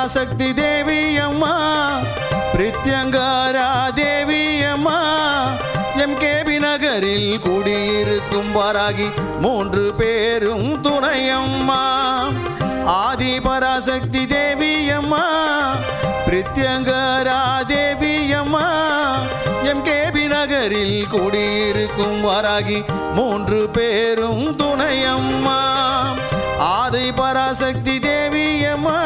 பராசக்தி தேவி அம்மா பிரித்யங்காரா தேவி அம்மா எம்கேபி நகரில் குடியிருக்கும் வாராகி 3 பேரும் துணையம்மா. ஆதி பராசக்தி தேவி அம்மா பிரித்யங்காரா தேவி அம்மா எம்கேபி நகரில் குடியிருக்கும் வாராகி 3 பேரும் துணையம்மா. ஆதி பராசக்தி தேவி அம்மா.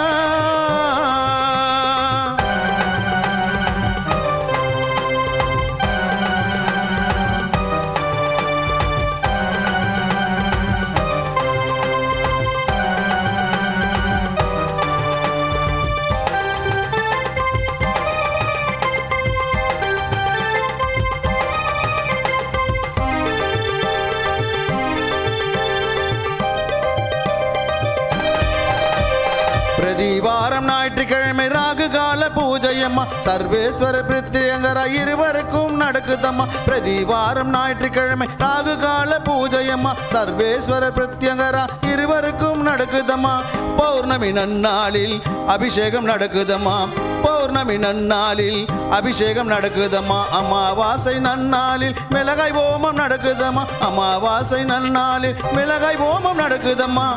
பிரதிவாரம் ஞாயிற்றுக்கிழமை ராகு கால பூஜையம்மா சர்வேஸ்வர பிரித்யங்கரா இருவருக்கும் நடக்குதம்மா. பிரதிவாரம் ஞாயிற்றுக்கிழமை ராகு கால பூஜையம்மா சர்வேஸ்வர பிரித்யங்கரா இருவருக்கும் நடக்குதம்மா. பௌர்ணமி நன்னாளில் அபிஷேகம் நடக்குதம்மா. பௌர்ணமி நன்னாளில் அபிஷேகம் நடக்குதம்மா. அமாவாசை நன்னாளில் மிளகாய் ஓமம் நடக்குதம்மா. அமாவாசை நன்னாளில் மிளகாய் ஓமம் நடக்குதம்மா.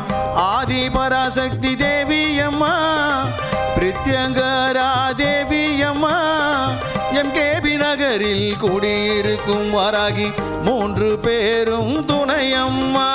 ஆதி பராசக்தி தேவி அம்மா பிரித்யங்கரா தேவி அம்மா எம்கேபி நகரில் குடியிருக்கும் வாராகி 3 பேரும் துணையம்மா.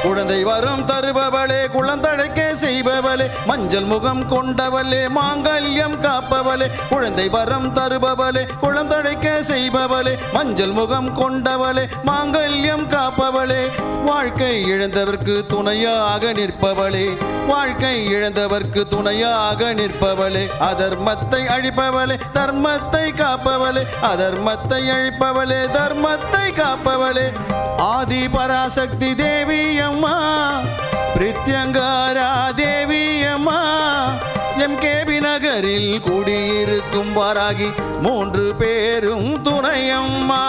குழந்தை வரம் தருபவளே குழந்தழைக்க செய்பவளே மஞ்சள் முகம் கொண்டவளே மாங்கல்யம் காப்பவளே. குழந்தை வரம் தருபவளே குழந்தழைக்க செய்பவளே மஞ்சள் முகம் கொண்டவளே மாங்கல்யம் காப்பவளே. வாழ்க்கை இழந்தவர்க்கு துணையாக நிற்பவளே. வாழ்க்கை இழந்தவர்க்கு துணையாக நிற்பவளே. அதர்மத்தை அழிப்பவளே தர்மத்தை காப்பவளே. அதர்மத்தை அழிப்பவளே தர்மத்தை காப்பவளே. ஆதி பராசக்தி தேவி அம்மா பிரித்யங்காரா தேவி அம்மா எம்கேபி நகரில் குடியிருக்கும் வாராகி 3 பேரும் துணையம்மா.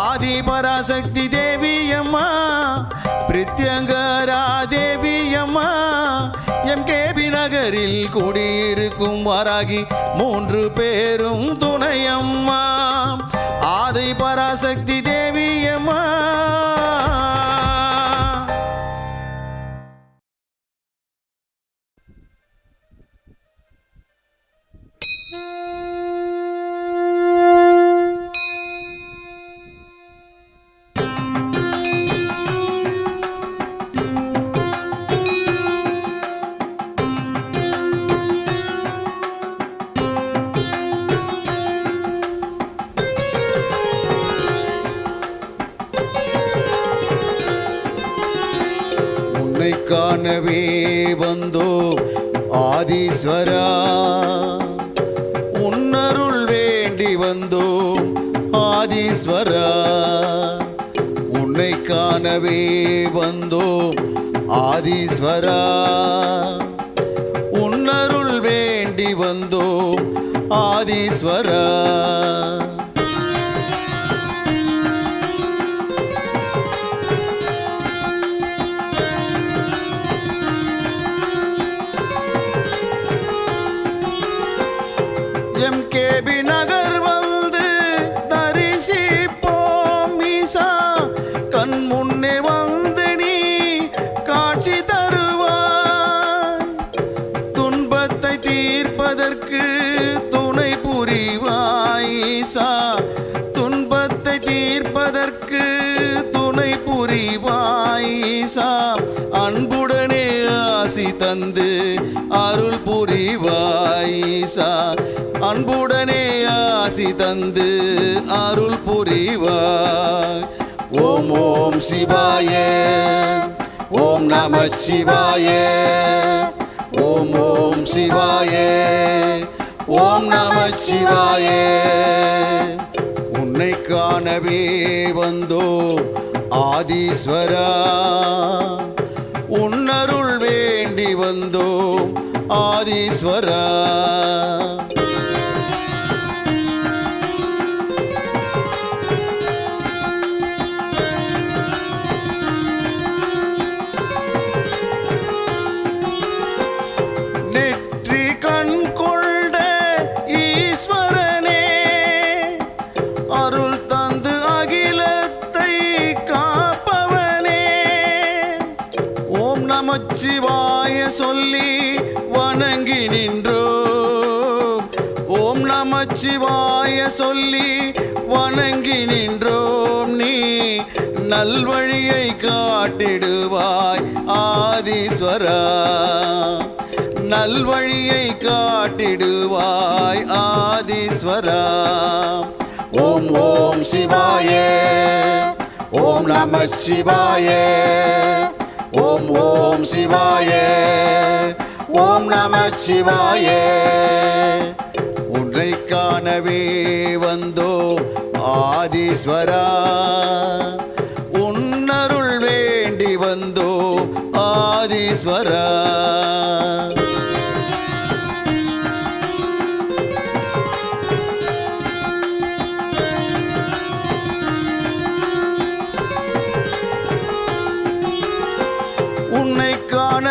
ஆதி பராசக்தி தேவி அம்மா பிரித்யங்காரா தேவி அம்மா எம்கேபி நகரில் குடியிருக்கும் வாராகி 3 பேரும் துணையம்மா. ஆதி பராசக்தி தேவி அம்மா. காணவே வந்தோ ஆதீஸ்வரா உன்னருள் வேண்டி வந்தோ ஆதீஸ்வரா. உன்னை காணவே வந்தோ ஆதீஸ்வரா உன்னருள் வேண்டி வந்தோ ஆதீஸ்வரா. எம்கேபி நகர் வந்து தரிசிப்போம் ஈசா. கண் முன்னே வந்து நீ காட்சி தருவாய். துன்பத்தை தீர்ப்பதற்கு துணை புரிவாய் ஈசா. துன்பத்தை தீர்ப்பதற்கு துணை புரிவாய் ஈசா. அன்புடனே ஆசி தந்து அருள் புரிவாய் ஈசா. அன்புடனே ஆசி தந்து அருள் புரிவாய். ஓம் ஓம் சிவாய ஓம் நம சிவாய ஓம் ஓம் சிவாய ஓம் நம சிவாயே. உன்னை காணவே வந்தோ ஆதீஸ்வரா, உன்னருள் வேண்டி வந்தோம் ஆதீஸ்வரா. நெற்றி கண் கொண்ட ஈஸ்வரனே, அருள் தந்து அகிலத்தை காப்பவனே, ஓம் நமச்சிவாய சொல்லி வணங்கி நின்றோம். ஓம் நமச்சிவாய சொல்லி வணங்கி நின்றோம். நீ நல்வழியை காட்டிடுவாய் ஆதீஸ்வரா, நல்வழியை காட்டிடுவாய் ஆதீஸ்வரா. ஓம் ஓம் சிவாயே, ஓம் நம சிவாயே, ஓம் ஓம் சிவாயே, ஓம் நம சிவாயே. உன்னை காணவே வந்தோ ஆதீஸ்வரா, உன்னருள் வேண்டி வந்தோ ஆதீஸ்வரா. உன்னை காண